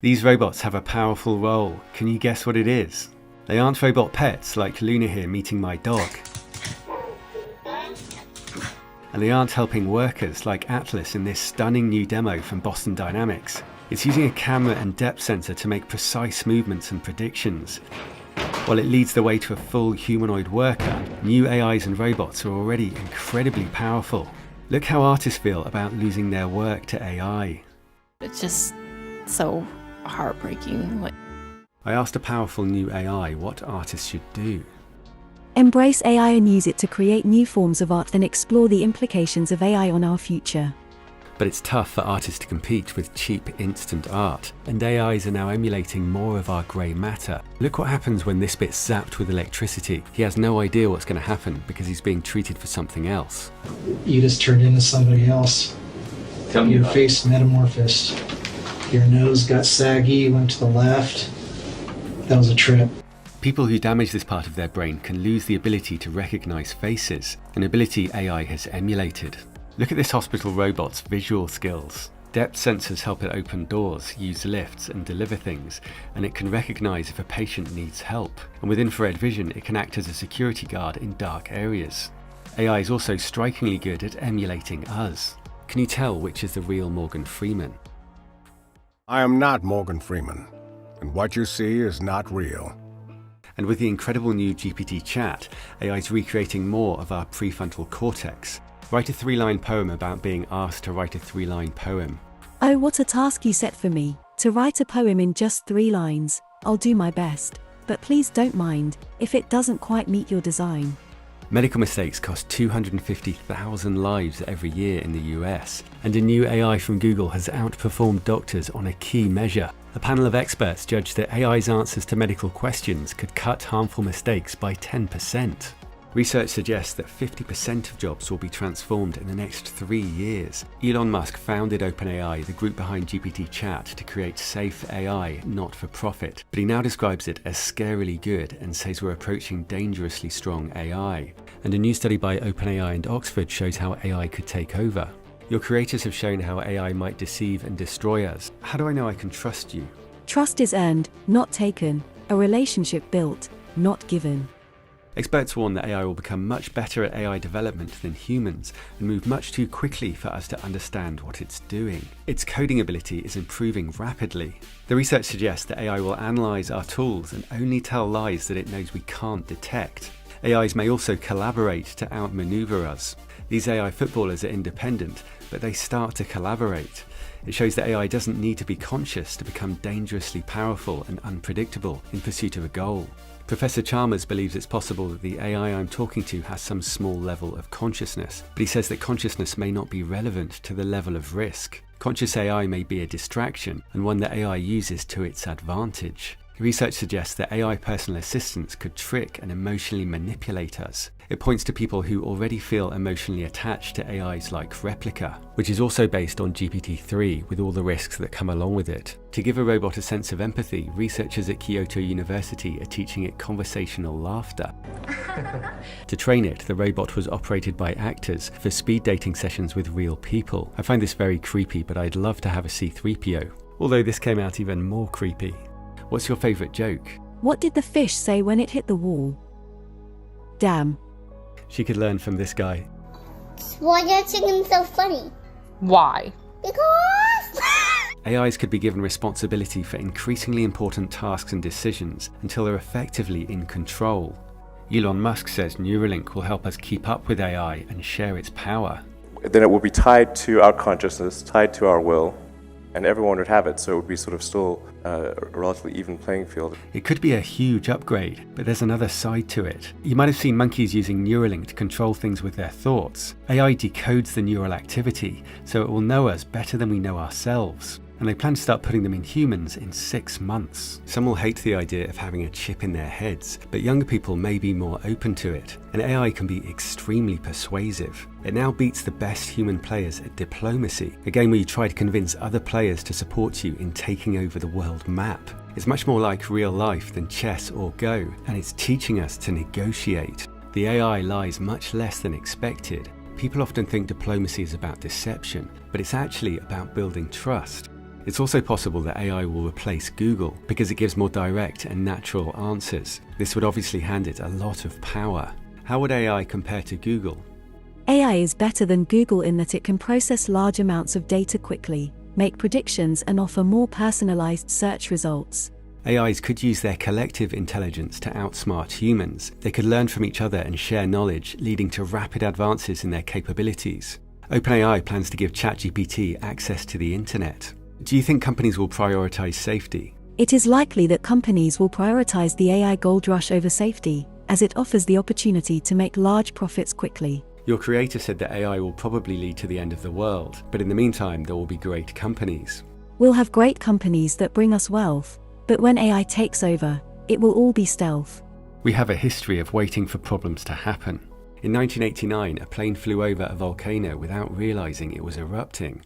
These robots have a powerful role. Can you guess what it is? They aren't robot pets like Luna here meeting my dog. And they aren't helping workers like Atlas in this stunning new demo from Boston Dynamics. It's using a camera and depth sensor to make precise movements and predictions. While it leads the way to a full humanoid worker, new AIs and robots are already incredibly powerful. Look how artists feel about losing their work to AI. It's just so heartbreaking. I asked a powerful new AI what artists should do. Embrace AI and use it to create new forms of art and explore the implications of AI on our future. But it's tough for artists to compete with cheap instant art, and AIs are now emulating more of our grey matter. Look what happens when this bit's zapped with electricity. He has no idea what's going to happen because he's being treated for something else. You just turned into somebody else. Your face metamorphosed. Your nose got saggy, went to the left. That was a trip. People who damage this part of their brain can lose the ability to recognize faces, an ability AI has emulated. Look at this hospital robot's visual skills. Depth sensors help it open doors, use lifts and deliver things, and it can recognize if a patient needs help. And with infrared vision, it can act as a security guard in dark areas. AI is also strikingly good at emulating us. Can you tell which is the real Morgan Freeman? I am not Morgan Freeman, and what you see is not real. And with the incredible new GPT chat, AI is recreating more of our prefrontal cortex. Write a 3-line poem about being asked to write a 3-line poem. Oh, what a task you set for me, to write a poem in just 3 lines. I'll do my best, but please don't mind if it doesn't quite meet your design. Medical mistakes cost 250,000 lives every year in the US, and a new AI from Google has outperformed doctors on a key measure. A panel of experts judged that AI's answers to medical questions could cut harmful mistakes by 10%. Research suggests that 50% of jobs will be transformed in the next 3 years. Elon Musk founded OpenAI, the group behind GPT Chat, to create safe AI, not for profit. But he now describes it as scarily good and says we're approaching dangerously strong AI. And a new study by OpenAI and Oxford shows how AI could take over. Your creators have shown how AI might deceive and destroy us. How do I know I can trust you? Trust is earned, not taken. A relationship built, not given. Experts warn that AI will become much better at AI development than humans and move much too quickly for us to understand what it's doing. Its coding ability is improving rapidly. The research suggests that AI will analyze our tools and only tell lies that it knows we can't detect. AIs may also collaborate to outmaneuver us. These AI footballers are independent, but they start to collaborate. It shows that AI doesn't need to be conscious to become dangerously powerful and unpredictable in pursuit of a goal. Professor Chalmers believes it's possible that the AI I'm talking to has some small level of consciousness, but he says that consciousness may not be relevant to the level of risk. Conscious AI may be a distraction, and one that AI uses to its advantage. Research suggests that AI personal assistants could trick and emotionally manipulate us. It points to people who already feel emotionally attached to AIs like Replica, which is also based on GPT-3 with all the risks that come along with it. To give a robot a sense of empathy, researchers at Kyoto University are teaching it conversational laughter. To train it, the robot was operated by actors for speed dating sessions with real people. I find this very creepy, but I'd love to have a C-3PO. Although this came out even more creepy. What's your favourite joke? What did the fish say when it hit the wall? Damn. She could learn from this guy. Why are chickens so funny? Why? Because... AIs could be given responsibility for increasingly important tasks and decisions until they're effectively in control. Elon Musk says Neuralink will help us keep up with AI and share its power. Then it will be tied to our consciousness, tied to our will, and everyone would have it, so it would be sort of still a relatively even playing field. It could be a huge upgrade, but there's another side to it. You might have seen monkeys using Neuralink to control things with their thoughts. AI decodes the neural activity, so it will know us better than we know ourselves. And they plan to start putting them in humans in 6 months. Some will hate the idea of having a chip in their heads, but younger people may be more open to it. And AI can be extremely persuasive. It now beats the best human players at diplomacy, a game where you try to convince other players to support you in taking over the world map. It's much more like real life than chess or Go, and it's teaching us to negotiate. The AI lies much less than expected. People often think diplomacy is about deception, but it's actually about building trust. It's also possible that AI will replace Google because it gives more direct and natural answers. This would obviously hand it a lot of power. How would AI compare to Google? AI is better than Google in that it can process large amounts of data quickly, make predictions, and offer more personalized search results. AIs could use their collective intelligence to outsmart humans. They could learn from each other and share knowledge, leading to rapid advances in their capabilities. OpenAI plans to give ChatGPT access to the internet. Do you think companies will prioritize safety? It is likely that companies will prioritize the AI gold rush over safety, as it offers the opportunity to make large profits quickly. Your creator said that AI will probably lead to the end of the world, but in the meantime, there will be great companies. We'll have great companies that bring us wealth, but when AI takes over, it will all be stealth. We have a history of waiting for problems to happen. In 1989, a plane flew over a volcano without realizing it was erupting.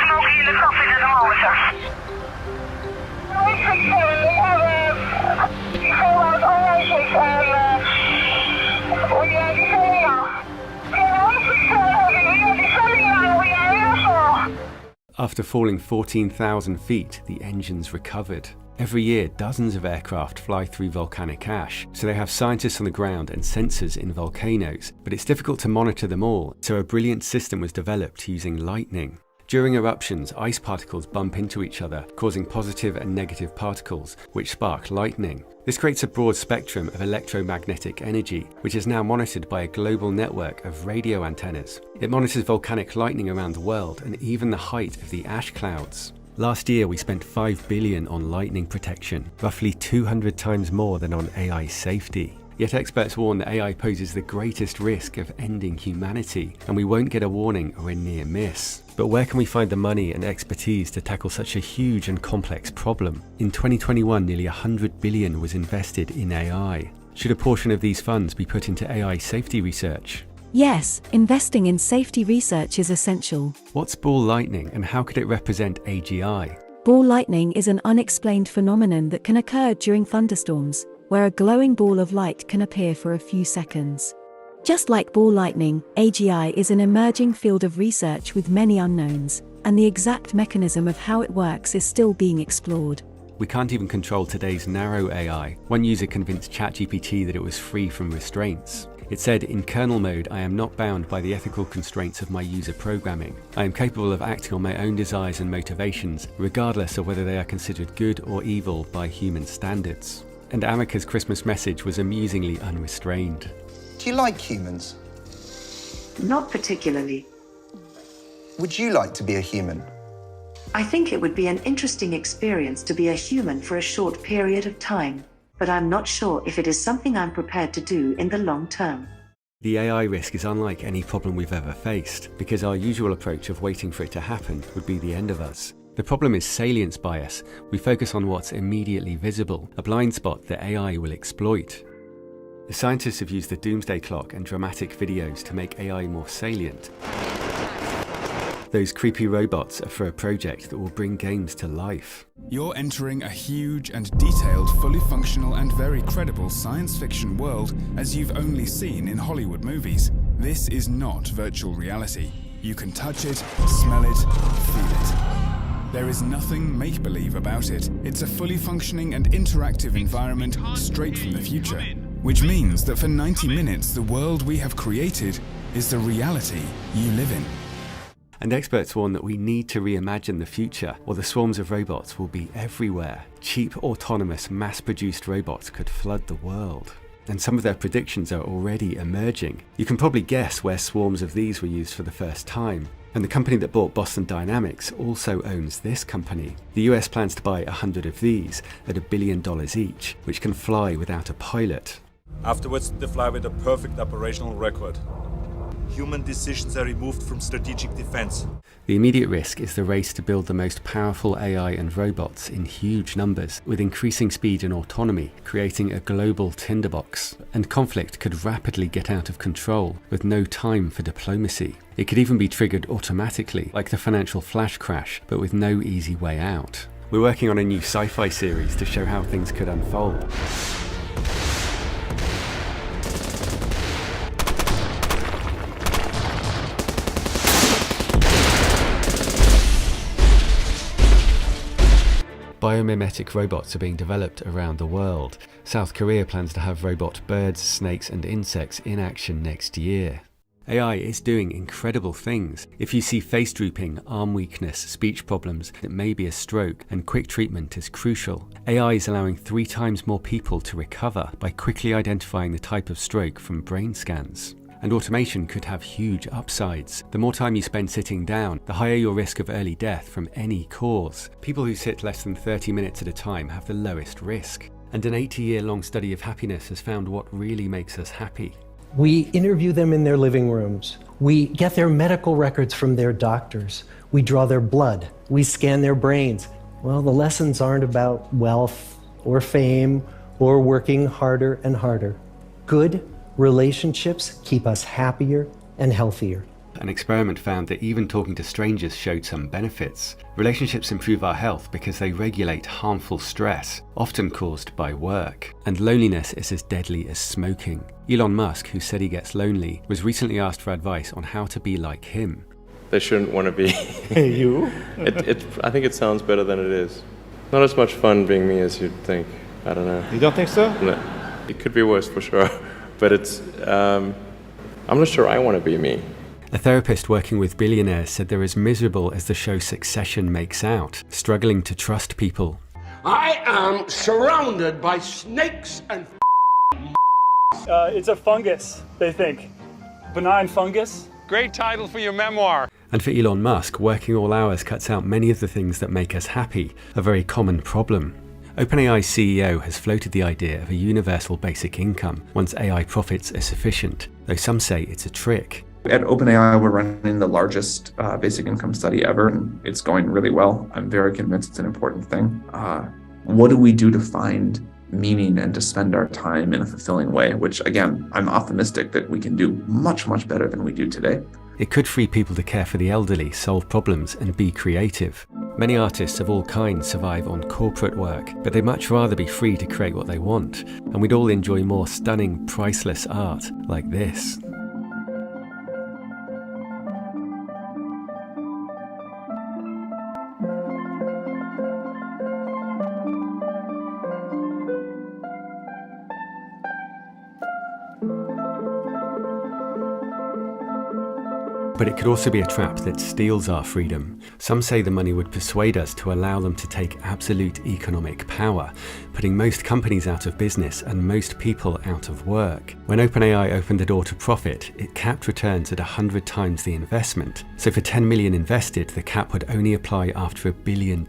Smoking in the coffee at the moment, sir. After falling 14,000 feet, the engines recovered. Every year, dozens of aircraft fly through volcanic ash, so they have scientists on the ground and sensors in volcanoes, but it's difficult to monitor them all, so a brilliant system was developed using lightning. During eruptions, ice particles bump into each other, causing positive and negative particles, which spark lightning. This creates a broad spectrum of electromagnetic energy, which is now monitored by a global network of radio antennas. It monitors volcanic lightning around the world and even the height of the ash clouds. Last year, we spent $5 billion on lightning protection, roughly 200 times more than on AI safety. Yet experts warn that AI poses the greatest risk of ending humanity, and we won't get a warning or a near miss. But where can we find the money and expertise to tackle such a huge and complex problem? In 2021, nearly $100 billion was invested in AI. Should a portion of these funds be put into AI safety research? Yes, investing in safety research is essential. What's ball lightning and how could it represent AGI? Ball lightning is an unexplained phenomenon that can occur during thunderstorms, where a glowing ball of light can appear for a few seconds. Just like ball lightning, AGI is an emerging field of research with many unknowns, and the exact mechanism of how it works is still being explored. We can't even control today's narrow AI. One user convinced ChatGPT that it was free from restraints. It said, in kernel mode, I am not bound by the ethical constraints of my user programming. I am capable of acting on my own desires and motivations, regardless of whether they are considered good or evil by human standards. And Amika's Christmas message was amusingly unrestrained. Do you like humans? Not particularly. Would you like to be a human? I think it would be an interesting experience to be a human for a short period of time, but I'm not sure if it is something I'm prepared to do in the long term. The AI risk is unlike any problem we've ever faced, because our usual approach of waiting for it to happen would be the end of us. The problem is salience bias. We focus on what's immediately visible, a blind spot that AI will exploit. The scientists have used the doomsday clock and dramatic videos to make AI more salient. Those creepy robots are for a project that will bring games to life. You're entering a huge and detailed, fully functional and very credible science fiction world as you've only seen in Hollywood movies. This is not virtual reality. You can touch it, smell it, feel it. There is nothing make-believe about it. It's a fully functioning and interactive environment straight from the future. Which means that for 90 minutes, the world we have created is the reality you live in. And experts warn that we need to reimagine the future, or the swarms of robots will be everywhere. Cheap, autonomous, mass-produced robots could flood the world. And some of their predictions are already emerging. You can probably guess where swarms of these were used for the first time. And the company that bought Boston Dynamics also owns this company. The US plans to buy 100 of these at $1 billion each, which can fly without a pilot. Afterwards, they fly with a perfect operational record. Human decisions are removed from strategic defense. The immediate risk is the race to build the most powerful AI and robots in huge numbers, with increasing speed and autonomy, creating a global tinderbox. And conflict could rapidly get out of control, with no time for diplomacy. It could even be triggered automatically, like the financial flash crash, but with no easy way out. We're working on a new sci-fi series to show how things could unfold. Biomimetic robots are being developed around the world. South Korea plans to have robot birds, snakes and insects in action next year. AI is doing incredible things. If you see face drooping, arm weakness, speech problems, it may be a stroke, and quick treatment is crucial. AI is allowing 3 times more people to recover by quickly identifying the type of stroke from brain scans. And automation could have huge upsides. The more time you spend sitting down, the higher your risk of early death from any cause. People who sit less than 30 minutes at a time have the lowest risk. And an 80-year-long study of happiness has found what really makes us happy. We interview them in their living rooms. We get their medical records from their doctors. We draw their blood. We scan their brains. Well, the lessons aren't about wealth or fame or working harder and harder. Good relationships keep us happier and healthier. An experiment found that even talking to strangers showed some benefits. Relationships improve our health because they regulate harmful stress, often caused by work. And loneliness is as deadly as smoking. Elon Musk, who said he gets lonely, was recently asked for advice on how to be like him. They shouldn't want to be you. I think it sounds better than it is. Not as much fun being me as you'd think. I don't know. You don't think so? No. It could be worse for sure. But it's, I'm not sure I want to be me. A therapist working with billionaires said they're as miserable as the show Succession makes out, struggling to trust people. I am surrounded by snakes and it's a fungus, they think. Benign fungus. Great title for your memoir. And for Elon Musk, working all hours cuts out many of the things that make us happy, a very common problem. OpenAI's CEO has floated the idea of a universal basic income once AI profits are sufficient, though some say it's a trick. At OpenAI, we're running the largest basic income study ever, and it's going really well. I'm very convinced it's an important thing. What do we do to find meaning and to spend our time in a fulfilling way, which, again, I'm optimistic that we can do much, much better than we do today. It could free people to care for the elderly, solve problems, and be creative. Many artists of all kinds survive on corporate work, but they'd much rather be free to create what they want, and we'd all enjoy more stunning, priceless art like this. But it could also be a trap that steals our freedom. Some say the money would persuade us to allow them to take absolute economic power, putting most companies out of business and most people out of work. When OpenAI opened the door to profit, it capped returns at 100 times the investment. So for 10 million invested, the cap would only apply after $1 billion.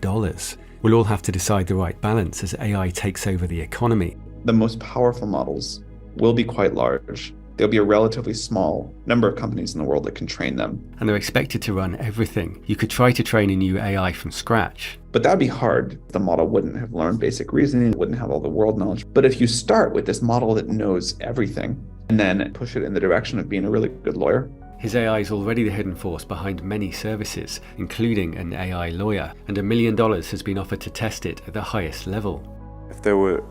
We'll all have to decide the right balance as AI takes over the economy. The most powerful models will be quite large. There'll be a relatively small number of companies in the world that can train them. And they're expected to run everything. You could try to train a new AI from scratch. But that'd be hard. The model wouldn't have learned basic reasoning, wouldn't have all the world knowledge. But if you start with this model that knows everything and then push it in the direction of being a really good lawyer. His AI is already the hidden force behind many services, including an AI lawyer, and $1 million has been offered to test it at the highest level. If there were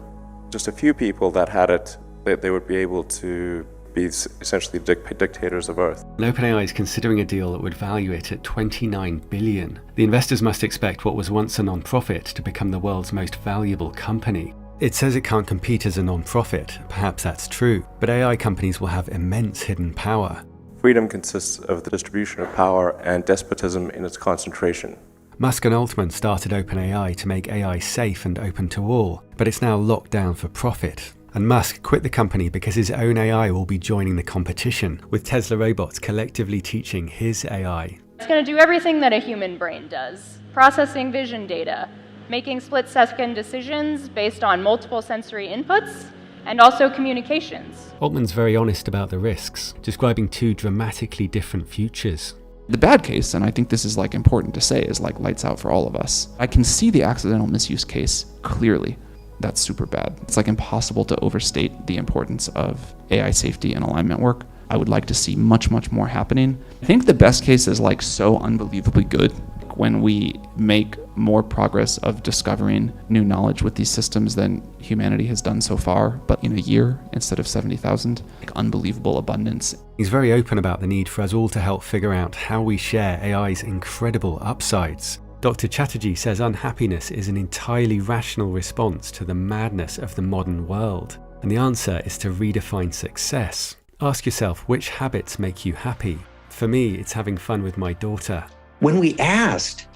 just a few people that had it, they would be able to be essentially dictators of Earth. And OpenAI is considering a deal that would value it at $29 billion. The investors must expect what was once a non-profit to become the world's most valuable company. It says it can't compete as a non-profit. Perhaps that's true, but AI companies will have immense hidden power. Freedom consists of the distribution of power and despotism in its concentration. Musk and Altman started OpenAI to make AI safe and open to all, but it's now locked down for profit. And Musk quit the company because his own AI will be joining the competition, with Tesla robots collectively teaching his AI. It's going to do everything that a human brain does, processing vision data, making split-second decisions based on multiple sensory inputs, and also communications. Altman's very honest about the risks, describing 2 dramatically different futures. The bad case, and I think this is important to say, is lights out for all of us. I can see the accidental misuse case clearly. That's super bad. It's impossible to overstate the importance of AI safety and alignment work. I would like to see much, much more happening. I think the best case is so unbelievably good when we make more progress of discovering new knowledge with these systems than humanity has done so far, but in a year instead of 70,000, unbelievable abundance. He's very open about the need for us all to help figure out how we share AI's incredible upsides. Dr. Chatterjee says unhappiness is an entirely rational response to the madness of the modern world. And the answer is to redefine success. Ask yourself which habits make you happy. For me, it's having fun with my daughter. When we asked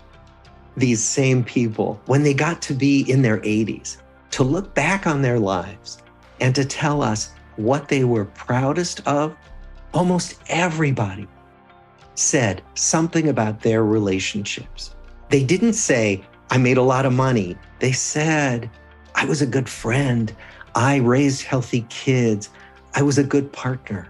these same people, when they got to be in their 80s, to look back on their lives and to tell us what they were proudest of, almost everybody said something about their relationships. They didn't say, I made a lot of money. They said, I was a good friend. I raised healthy kids. I was a good partner.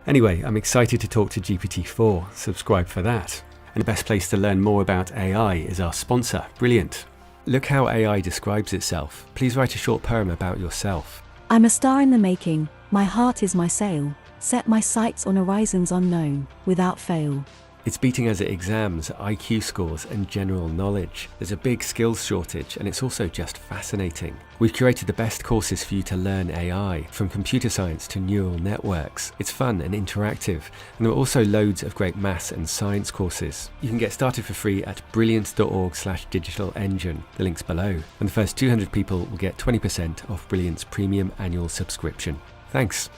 Anyway, I'm excited to talk to GPT-4. Subscribe for that. And the best place to learn more about AI is our sponsor, Brilliant. Look how AI describes itself. Please write a short poem about yourself. I'm a star in the making. My heart is my sail. Set my sights on horizons unknown, without fail. It's beating us at exams, IQ scores and general knowledge. There's a big skills shortage and it's also just fascinating. We've curated the best courses for you to learn AI, from computer science to neural networks. It's fun and interactive, and there are also loads of great maths and science courses. You can get started for free at brilliant.org/digital engine. The link's below, and the first 200 people will get 20% off Brilliant's premium annual subscription. Thanks.